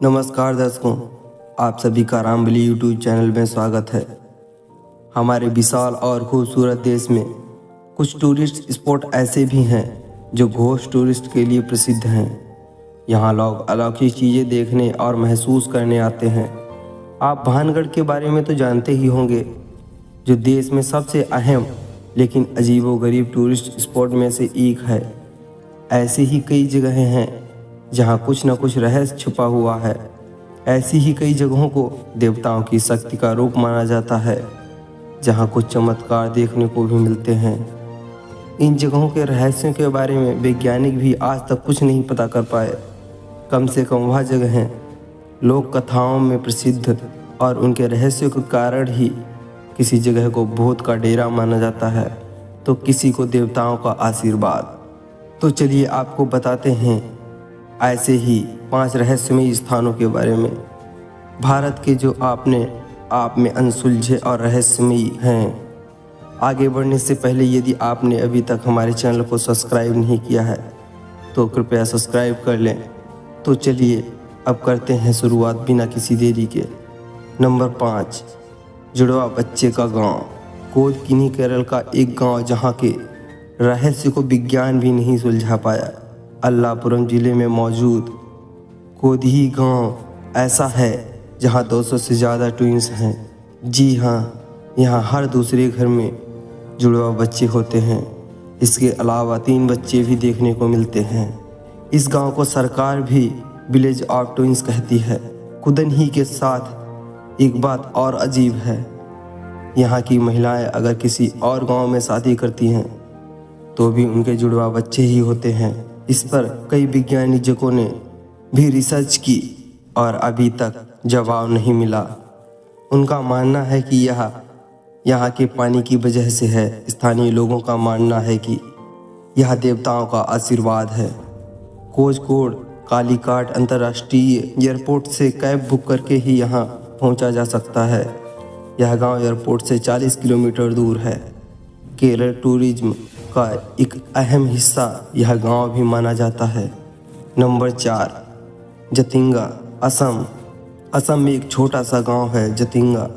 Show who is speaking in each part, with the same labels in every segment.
Speaker 1: नमस्कार दर्शकों, आप सभी का रामबली यूट्यूब चैनल में स्वागत है। हमारे विशाल और खूबसूरत देश में कुछ टूरिस्ट स्पॉट ऐसे भी हैं जो घोस्ट टूरिस्ट के लिए प्रसिद्ध हैं। यहाँ लोग अलौकिक चीज़ें देखने और महसूस करने आते हैं। आप भानगढ़ के बारे में तो जानते ही होंगे, जो देश में सबसे अहम लेकिन अजीबोगरीब टूरिस्ट स्पॉट में से एक है। ऐसी ही कई जगहें हैं जहाँ कुछ न कुछ रहस्य छुपा हुआ है। ऐसी ही कई जगहों को देवताओं की शक्ति का रूप माना जाता है, जहाँ कुछ चमत्कार देखने को भी मिलते हैं। इन जगहों के रहस्यों के बारे में वैज्ञानिक भी आज तक कुछ नहीं पता कर पाए। कम से कम वह जगहें लोक कथाओं में प्रसिद्ध और उनके रहस्यों के कारण ही किसी जगह को भूत का डेरा माना जाता है, तो किसी को देवताओं का आशीर्वाद। तो चलिए आपको बताते हैं ऐसे ही 5 रहस्यमयी स्थानों के बारे में, भारत के जो अपने आप में अनसुलझे और रहस्यमयी हैं। आगे बढ़ने से पहले यदि आपने अभी तक हमारे चैनल को सब्सक्राइब नहीं किया है तो कृपया सब्सक्राइब कर लें। तो चलिए अब करते हैं शुरुआत बिना किसी देरी के। नंबर 5, जुड़वा बच्चे का गांव। कोदकिनी केरल का एक गांव जहां के रहस्य को विज्ञान भी नहीं सुलझा पाया। अल्लापुरम जिले में मौजूद कोदही गांव ऐसा है जहां 200 से ज़्यादा ट्विंस हैं। जी हाँ, यहाँ हर दूसरे घर में जुड़वा बच्चे होते हैं। इसके अलावा 3 बच्चे भी देखने को मिलते हैं। इस गांव को सरकार भी विलेज ऑफ ट्विंस कहती है। कुदन ही के साथ एक बात और अजीब है, यहाँ की महिलाएं अगर किसी और गांव में शादी करती हैं तो भी उनके जुड़वा बच्चे ही होते हैं। इस पर कई वैज्ञानिकों ने भी रिसर्च की और अभी तक जवाब नहीं मिला। उनका मानना है कि यह यहाँ के पानी की वजह से है। स्थानीय लोगों का मानना है कि यह देवताओं का आशीर्वाद है। कोझिकोड कालीघाट अंतर्राष्ट्रीय एयरपोर्ट से कैब बुक करके ही यहाँ पहुँचा जा सकता है। यह गांव एयरपोर्ट से 40 किलोमीटर दूर है। केरल टूरिज्म का एक अहम हिस्सा यह गांव भी माना जाता है। नंबर 4, जतिंगा, असम। असम में एक छोटा सा गांव है जतिंगा,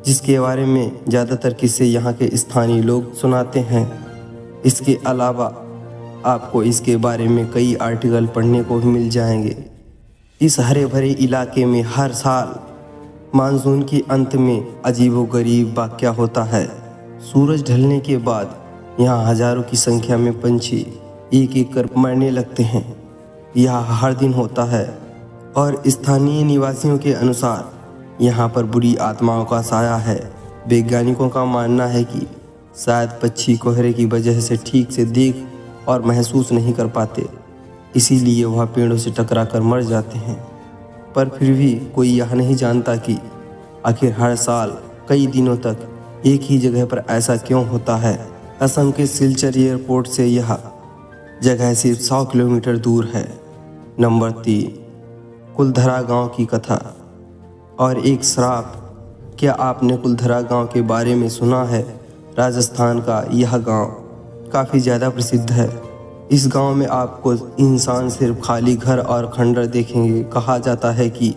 Speaker 1: जिसके बारे में ज़्यादातर किस्से यहाँ के स्थानीय लोग सुनाते हैं। इसके अलावा आपको इसके बारे में कई आर्टिकल पढ़ने को भी मिल जाएंगे। इस हरे भरे इलाके में हर साल मानसून के अंत में अजीबोगरीब वाक़या होता है। सूरज ढलने के बाद यहाँ हजारों की संख्या में पंछी एक एक कर मरने लगते हैं। यह हर दिन होता है और स्थानीय निवासियों के अनुसार यहाँ पर बुरी आत्माओं का साया है। वैज्ञानिकों का मानना है कि शायद पक्षी कोहरे की वजह से ठीक से देख और महसूस नहीं कर पाते, इसीलिए वह पेड़ों से टकरा कर मर जाते हैं। पर फिर भी कोई यह नहीं जानता कि आखिर हर साल कई दिनों तक एक ही जगह पर ऐसा क्यों होता है। असम के सिलचर एयरपोर्ट से यह जगह सिर्फ 100 किलोमीटर दूर है। नंबर 3, कुलधरा गांव की कथा और एक श्राप। क्या आपने कुलधरा गांव के बारे में सुना है? राजस्थान का यह गांव काफ़ी ज़्यादा प्रसिद्ध है। इस गांव में आपको इंसान सिर्फ खाली घर और खंडर देखेंगे। कहा जाता है कि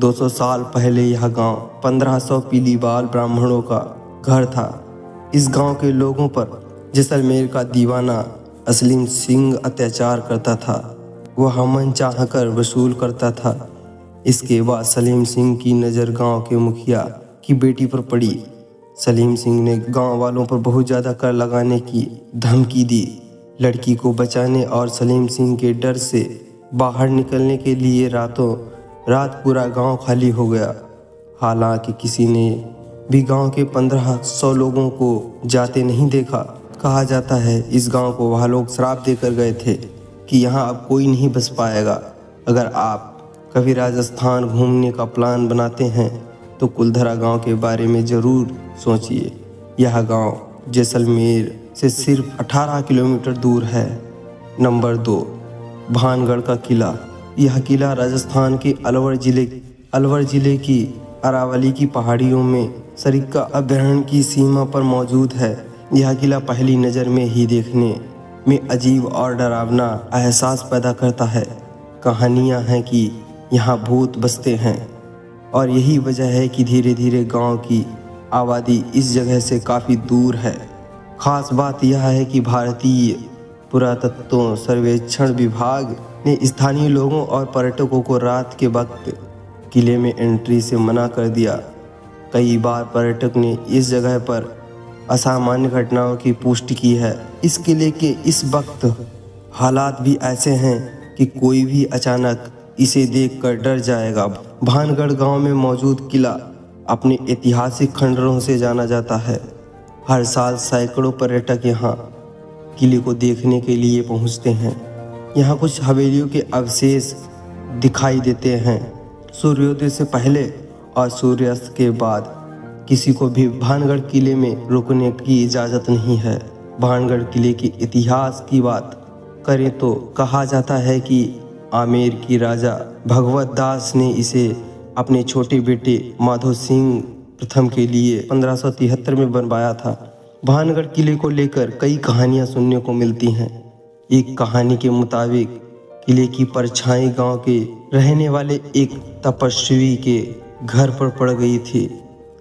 Speaker 1: 200 साल पहले यह गांव 1500 पीलीबाल ब्राह्मणों का घर था। इस गांव के लोगों पर जैसलमेर का दीवाना असलीम सिंह अत्याचार करता था। वह मन चाहकर वसूल करता था। इसके बाद सलीम सिंह की नज़र गांव के मुखिया की बेटी पर पड़ी। सलीम सिंह ने गांव वालों पर बहुत ज़्यादा कर लगाने की धमकी दी। लड़की को बचाने और सलीम सिंह के डर से बाहर निकलने के लिए रातों रात पूरा गांव खाली हो गया। हालांकि किसी ने भी गांव के 1500 लोगों को जाते नहीं देखा। कहा जाता है इस गांव को वह लोग श्राप देकर गए थे कि यहाँ अब कोई नहीं बस पाएगा। अगर आप कभी राजस्थान घूमने का प्लान बनाते हैं तो कुलधरा गांव के बारे में ज़रूर सोचिए। यह गांव जैसलमेर से सिर्फ 18 किलोमीटर दूर है। नंबर 2, भानगढ़ का किला। यह किला राजस्थान के अलवर जिले की अरावली की पहाड़ियों में सरिस्का अभयारण्य की सीमा पर मौजूद है। यह किला पहली नज़र में ही देखने में अजीब और डरावना एहसास पैदा करता है। कहानियाँ हैं कि यहाँ भूत बसते हैं और यही वजह है कि धीरे धीरे गांव की आबादी इस जगह से काफ़ी दूर है। खास बात यह है कि भारतीय पुरातत्व सर्वेक्षण विभाग ने स्थानीय लोगों और पर्यटकों को रात के वक्त किले में एंट्री से मना कर दिया। कई बार पर्यटक ने इस जगह पर असामान्य घटनाओं की पुष्टि की है। इस किले के इस वक्त हालात भी ऐसे हैं कि कोई भी अचानक इसे देखकर डर जाएगा। भानगढ़ गांव में मौजूद किला अपने ऐतिहासिक खंडरों से जाना जाता है। हर साल सैकड़ों पर्यटक यहाँ किले को देखने के लिए पहुँचते हैं। यहाँ कुछ हवेलियों के अवशेष दिखाई देते हैं। सूर्योदय से पहले और सूर्यास्त के बाद किसी को भी भानगढ़ किले में रुकने की इजाज़त नहीं है। भानगढ़ किले के इतिहास की बात करें तो कहा जाता है कि आमेर की राजा भगवत दास ने इसे अपने छोटे बेटे माधो सिंह प्रथम के लिए 1573 में बनवाया था। भानगढ़ किले को लेकर कई कहानियां सुनने को मिलती हैं। एक कहानी के मुताबिक किले की परछाई गांव के रहने वाले एक तपस्वी के घर पर पड़ गई थी,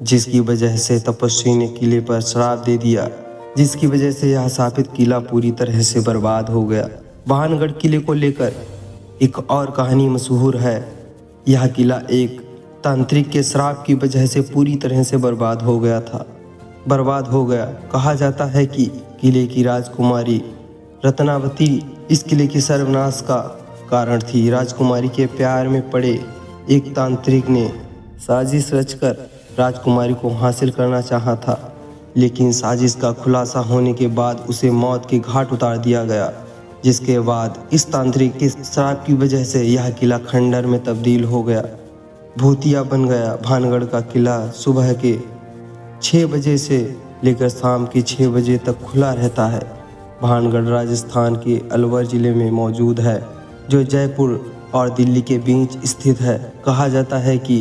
Speaker 1: जिसकी वजह से तपस्वी ने किले पर श्राप दे दिया, जिसकी वजह से यह स्थापित किला पूरी तरह से बर्बाद हो गया। भानगढ़ किले को लेकर एक और कहानी मशहूर है। यह किला एक तांत्रिक के श्राप की वजह से पूरी तरह से बर्बाद हो गया। कहा जाता है कि किले की राजकुमारी रत्नावती इस किले के सर्वनाश का कारण थी। राजकुमारी के प्यार में पड़े एक तांत्रिक ने साजिश रचकर राजकुमारी को हासिल करना चाहा था, लेकिन साजिश का खुलासा होने के बाद उसे मौत के घाट उतार दिया गया, जिसके बाद इस तांत्रिक के श्राप की वजह से यह किला खंडर में तब्दील हो गया, भूतिया बन गया। भानगढ़ का किला सुबह के 6 बजे से लेकर शाम के 6 बजे तक खुला रहता है। भानगढ़ राजस्थान के अलवर ज़िले में मौजूद है, जो जयपुर और दिल्ली के बीच स्थित है। कहा जाता है कि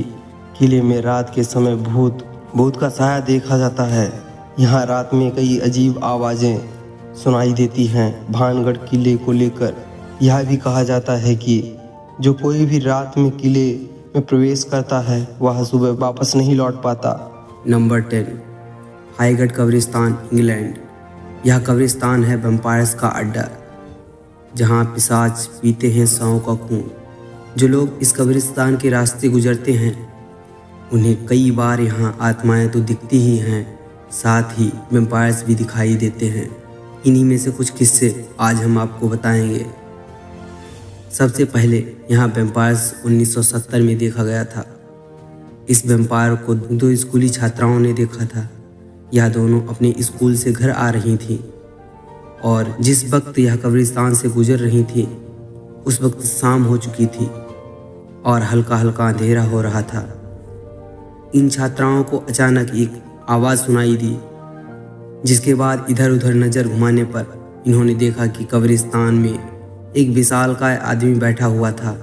Speaker 1: किले में रात के समय भूत का साया देखा जाता है। यहाँ रात में कई अजीब आवाज़ें सुनाई देती हैं। भानगढ़ किले को लेकर यह भी कहा जाता है कि जो कोई भी रात में किले में प्रवेश करता है वह सुबह वापस नहीं लौट पाता।
Speaker 2: नंबर 10, हाईगढ़ कब्रिस्तान, इंग्लैंड। यह कब्रिस्तान है वैम्पायर्स का अड्डा, जहाँ पिशाच पीते हैं सांपों का खून। जो लोग इस कब्रिस्तान के रास्ते गुजरते हैं उन्हें कई बार यहाँ आत्माएं तो दिखती ही हैं, साथ ही वैम्पायर्स भी दिखाई देते हैं। इन्हीं में से कुछ किस्से आज हम आपको बताएंगे। सबसे पहले यहाँ वैम्पायर्स 1970 में देखा गया था। इस वैम्पायर को 2 स्कूली छात्राओं ने देखा था। यह दोनों अपने स्कूल से घर आ रही थीं और जिस वक्त यह कब्रिस्तान से गुजर रही थी उस वक्त शाम हो चुकी थी और हल्का हल्का अंधेरा हो रहा था। इन छात्राओं को अचानक एक आवाज़ सुनाई दी, जिसके बाद इधर उधर नज़र घुमाने पर इन्होंने देखा कि कब्रिस्तान में एक विशालकाय आदमी बैठा हुआ था,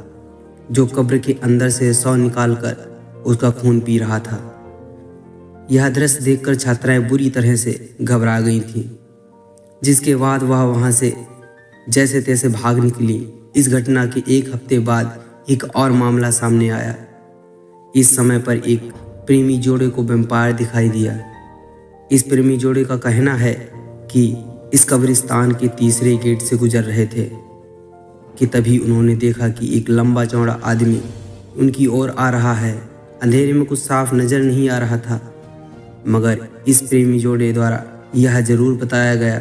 Speaker 2: जो कब्र के अंदर से शव निकालकर उसका खून पी रहा था। यह दृश्य देखकर छात्राएं बुरी तरह से घबरा गई थीं, जिसके बाद वह वहाँ से जैसे तैसे भाग निकली। इस घटना के 1 हफ्ते बाद एक और मामला सामने आया। इस समय पर एक प्रेमी जोड़े को वैम्पायर दिखाई दिया। इस प्रेमी जोड़े का कहना है कि इस कब्रिस्तान के तीसरे गेट से गुजर रहे थे कि तभी उन्होंने देखा कि एक लंबा चौड़ा आदमी उनकी ओर आ रहा है। अंधेरे में कुछ साफ नज़र नहीं आ रहा था, मगर इस प्रेमी जोड़े द्वारा यह जरूर बताया गया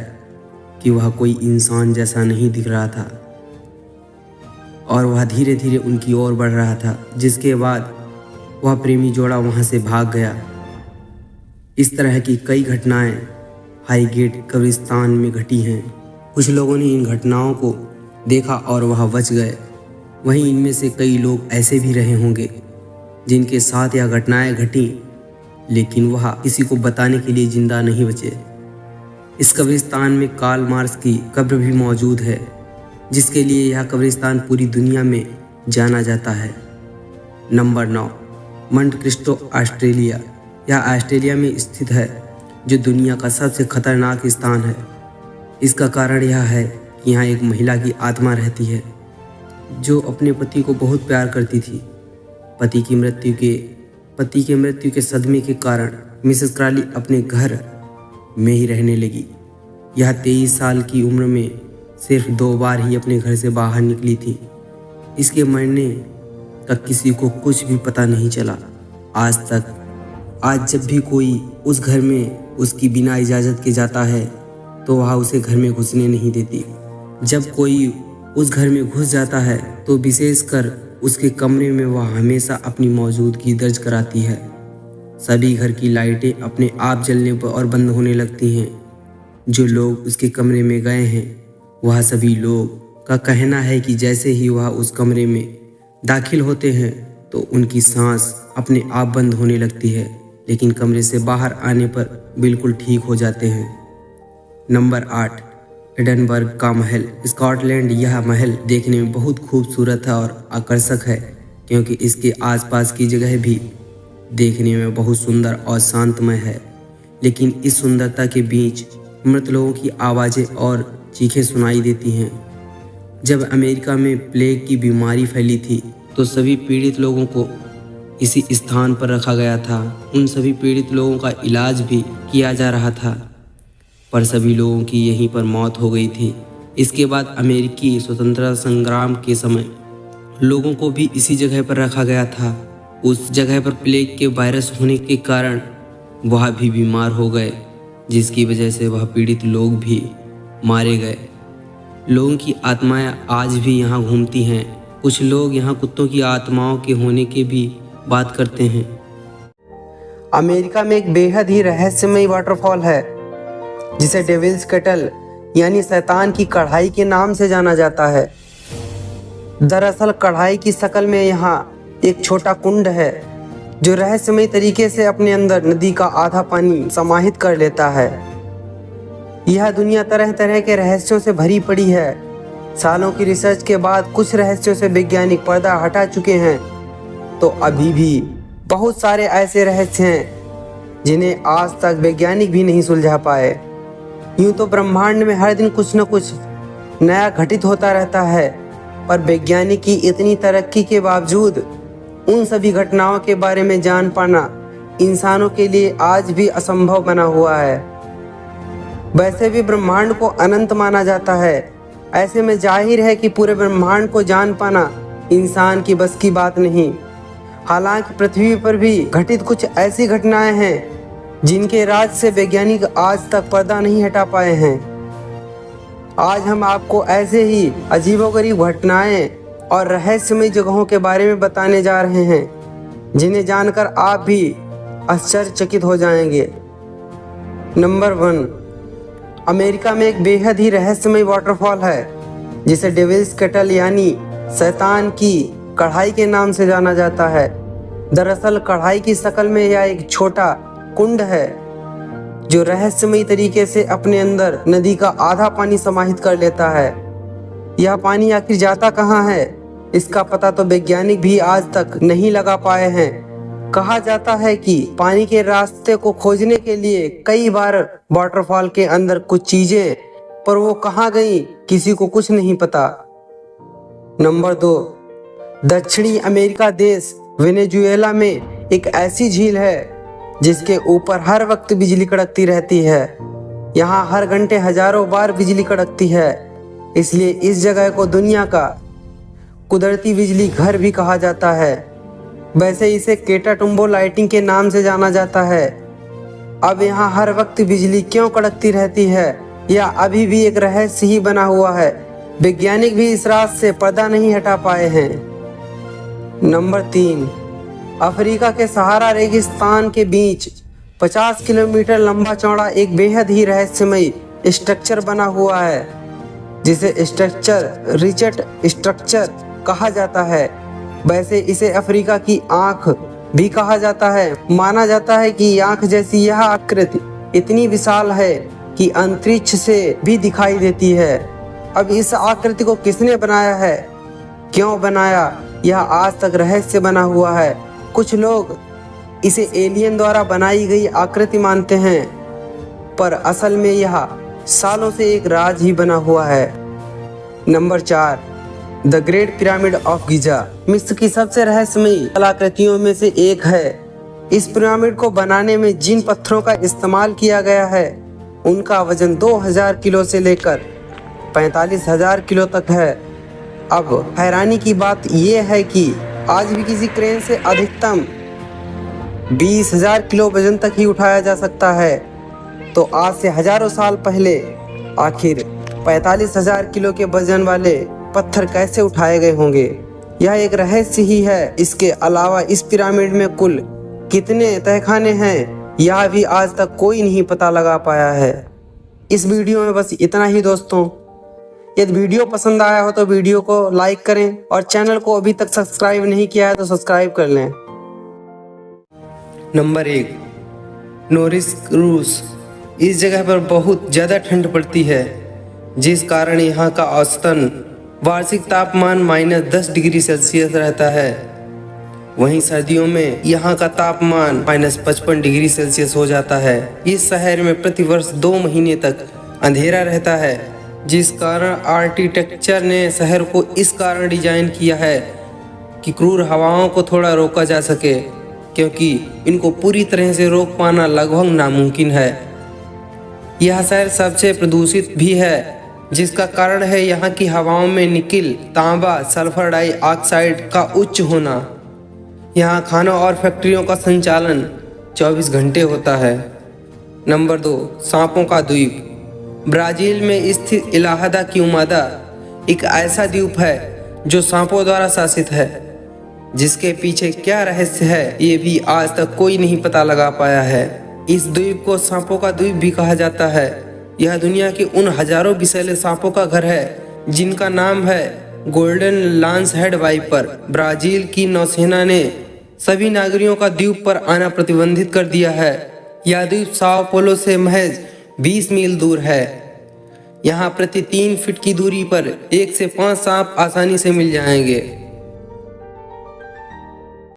Speaker 2: कि वह कोई इंसान जैसा नहीं दिख रहा था और वह धीरे धीरे उनकी ओर बढ़ रहा था, जिसके बाद वह प्रेमी जोड़ा वहां से भाग गया। इस तरह की कई घटनाएं हाईगेट कब्रिस्तान में घटी हैं। कुछ लोगों ने इन घटनाओं को देखा और वह बच गए। वहीं इनमें से कई लोग ऐसे भी रहे होंगे जिनके साथ यह घटनाएं घटी, लेकिन वह किसी को बताने के लिए जिंदा नहीं बचे। इस कब्रिस्तान में कार्ल मार्क्स की कब्र भी मौजूद है, जिसके लिए यह कब्रिस्तान पूरी दुनिया में जाना जाता है। नंबर 9, मंट क्रिस्टो, ऑस्ट्रेलिया। यह ऑस्ट्रेलिया में स्थित है, जो दुनिया का सबसे खतरनाक स्थान है। इसका कारण यह है कि यहाँ एक महिला की आत्मा रहती है, जो अपने पति को बहुत प्यार करती थी। पति की मृत्यु के सदमे के कारण मिसेस क्रॉली अपने घर में ही रहने लगी। यह 23 साल की उम्र में सिर्फ 2 बार ही अपने घर से बाहर निकली थी। इसके मरने का किसी को कुछ भी पता नहीं चला आज तक। आज जब भी कोई उस घर में उसकी बिना इजाज़त के जाता है तो वह उसे घर में घुसने नहीं देती। जब कोई उस घर में घुस जाता है तो विशेषकर उसके कमरे में वह हमेशा अपनी मौजूदगी दर्ज कराती है। सभी घर की लाइटें अपने आप जलने पर और बंद होने लगती हैं। जो लोग उसके कमरे में गए हैं वह सभी लोग का कहना है कि जैसे ही वह उस कमरे में दाखिल होते हैं तो उनकी सांस अपने आप बंद होने लगती है, लेकिन कमरे से बाहर आने पर बिल्कुल ठीक हो जाते हैं। नंबर 8, एडनबर्ग का महल, स्कॉटलैंड। यह महल देखने में बहुत खूबसूरत है और आकर्षक है क्योंकि इसके आसपास की जगह भी देखने में बहुत सुंदर और शांतमय है। लेकिन इस सुंदरता के बीच मृत लोगों की आवाज़ें और चीखें सुनाई देती हैं। जब अमेरिका में प्लेग की बीमारी फैली थी तो सभी पीड़ित लोगों को इसी स्थान पर रखा गया था। उन सभी पीड़ित लोगों का इलाज भी किया जा रहा था, पर सभी लोगों की यहीं पर मौत हो गई थी। इसके बाद अमेरिकी स्वतंत्रता संग्राम के समय लोगों को भी इसी जगह पर रखा गया था। उस जगह पर प्लेग के वायरस होने के कारण वह भी बीमार हो गए, जिसकी वजह से वह पीड़ित लोग भी मारे गए। लोगों की आत्माएं आज भी यहाँ घूमती हैं। कुछ लोग यहाँ कुत्तों की आत्माओं के होने की भी बात करते हैं।
Speaker 1: अमेरिका में एक बेहद ही रहस्यमय वाटरफॉल है जिसे डेविल्स केटल यानी शैतान की कढ़ाई के नाम से जाना जाता है। दरअसल कढ़ाई की शक्ल में यहाँ एक छोटा कुंड है जो रहस्यमय तरीके से अपने अंदर नदी का आधा पानी समाहित कर लेता है। यह दुनिया तरह तरह के रहस्यों से भरी पड़ी है। सालों की रिसर्च के बाद कुछ रहस्यों से वैज्ञानिक पर्दा हटा चुके हैं, तो अभी भी बहुत सारे ऐसे रहस्य हैं जिन्हें आज तक वैज्ञानिक भी नहीं सुलझा पाए। यूं तो ब्रह्मांड में हर दिन कुछ न कुछ नया घटित होता रहता है, पर वैज्ञानिक की इतनी तरक्की के बावजूद उन सभी घटनाओं के बारे में जान पाना इंसानों के लिए आज भी असंभव बना हुआ है। वैसे भी ब्रह्मांड को अनंत माना जाता है, ऐसे में जाहिर है कि पूरे ब्रह्मांड को जान पाना इंसान की बस की बात नहीं। हालांकि पृथ्वी पर भी घटित कुछ ऐसी घटनाएं हैं जिनके राज से वैज्ञानिक आज तक पर्दा नहीं हटा पाए हैं। आज हम आपको ऐसे ही अजीबोगरीब घटनाएं और रहस्यमय जगहों के बारे में बताने जा रहे हैं जिन्हें जानकर आप भी आश्चर्यचकित हो जाएंगे। नंबर 1, अमेरिका में एक बेहद ही रहस्यमय वाटरफॉल है जिसे डेविल्स केटल यानी शैतान की कढ़ाई के नाम से जाना जाता है। दरअसल कढ़ाई की शक्ल में यह एक छोटा कुंड है जो रहस्यमय तरीके से अपने अंदर नदी का आधा पानी समाहित कर लेता है। यह पानी आखिर जाता कहाँ है, इसका पता तो वैज्ञानिक भी आज तक नहीं लगा पाए हैं। कहा जाता है कि पानी के रास्ते को खोजने के लिए कई बार वाटरफॉल के अंदर कुछ चीजें, पर वो कहाँ गई किसी को कुछ नहीं पता। नंबर 2, दक्षिणी अमेरिका देश वेनेजुएला में एक ऐसी झील है जिसके ऊपर हर वक्त बिजली कड़कती रहती है। यहाँ हर घंटे हजारों बार बिजली कड़कती है, इसलिए इस जगह को दुनिया का कुदरती बिजली घर भी कहा जाता है। वैसे इसे केटाटुम्बो लाइटिंग के नाम से जाना जाता है। अब यहाँ हर वक्त बिजली क्यों कड़कती रहती है, यह अभी भी एक रहस्य ही बना हुआ है। वैज्ञानिक भी इस राज से पर्दा नहीं हटा पाए हैं। नंबर 3, अफ्रीका के सहारा रेगिस्तान के बीच 50 किलोमीटर लंबा चौड़ा एक बेहद ही रहस्यमय स्ट्रक्चर बना हुआ है जिसे स्ट्रक्चर रिचर्ड स्ट्रक्चर कहा जाता है। वैसे इसे अफ्रीका की आंख भी कहा जाता है। माना जाता है कि आंख जैसी यह आकृति इतनी विशाल है कि अंतरिक्ष से भी दिखाई देती है। अब इस आकृति को किसने बनाया है, क्यों बनाया, यह आज तक रहस्य बना हुआ है। कुछ लोग इसे एलियन द्वारा बनाई गई आकृति मानते हैं, पर असल में यह सालों से एक राज ही बना हुआ है। Number 4,
Speaker 2: the great pyramid of Giza मिस्र की सबसे रहस्यमयी कलाकृतियों में से एक है। इस पिरामिड को बनाने में जिन पत्थरों का इस्तेमाल किया गया है उनका वजन 2000 किलो से लेकर 45,000 किलो तक है। अब हैरानी की बात यह है कि आज भी किसी क्रेन से अधिकतम 20,000 किलो वजन तक ही उठाया जा सकता है। तो आज से हजारों साल पहले आखिर 45,000 किलो के वजन वाले पत्थर कैसे उठाए गए होंगे, यह एक रहस्य ही है। इसके अलावा इस पिरामिड में कुल कितने तहखाने हैं यह भी आज तक कोई नहीं पता लगा पाया है। इस वीडियो में बस इतना ही दोस्तों। यदि वीडियो पसंद आया हो तो वीडियो को लाइक करें और चैनल को अभी तक सब्सक्राइब नहीं किया है तो सब्सक्राइब कर लें। Number 1, Norris Cruz. इस जगह पर बहुत ज़्यादा ठंड पड़ती है जिस कारण यहाँ का औसतन वार्षिक तापमान -10 डिग्री सेल्सियस रहता है। वहीं सर्दियों में यहाँ का तापमान -55 डिग्री सेल्सियस हो जाता है। इस शहर में प्रतिवर्ष 2 महीने तक अंधेरा रहता है, जिस कारण आर्किटेक्चर ने शहर को इस कारण डिजाइन किया है कि क्रूर हवाओं को थोड़ा रोका जा सके, क्योंकि इनको पूरी तरह से रोक पाना लगभग नामुमकिन है। यह शहर सबसे प्रदूषित भी है, जिसका कारण है यहाँ की हवाओं में निकिल, तांबा, सल्फर डाइऑक्साइड का उच्च होना। यहाँ खानों और फैक्ट्रियों का संचालन 24 घंटे होता है। नंबर 2, सांपों का द्वीप। ब्राज़ील में स्थित इला दा क्यूमादा एक ऐसा द्वीप है जो सांपों द्वारा शासित है। जिसके पीछे क्या रहस्य है ये भी आज तक कोई नहीं पता लगा पाया है। इस द्वीप को सांपों का द्वीप भी कहा जाता है। यह दुनिया के उन हजारों विषैले सांपों का घर है जिनका नाम है golden lance head viper. Brazil की नौसेना ने सभी नागरिकों का द्वीप पर आना प्रतिबंधित कर दिया है। यह द्वीप साओ पोलो से महज 20 मील दूर है। यहाँ प्रति 3 फीट की दूरी पर 1 से 5 सांप आसानी से मिल जाएंगे।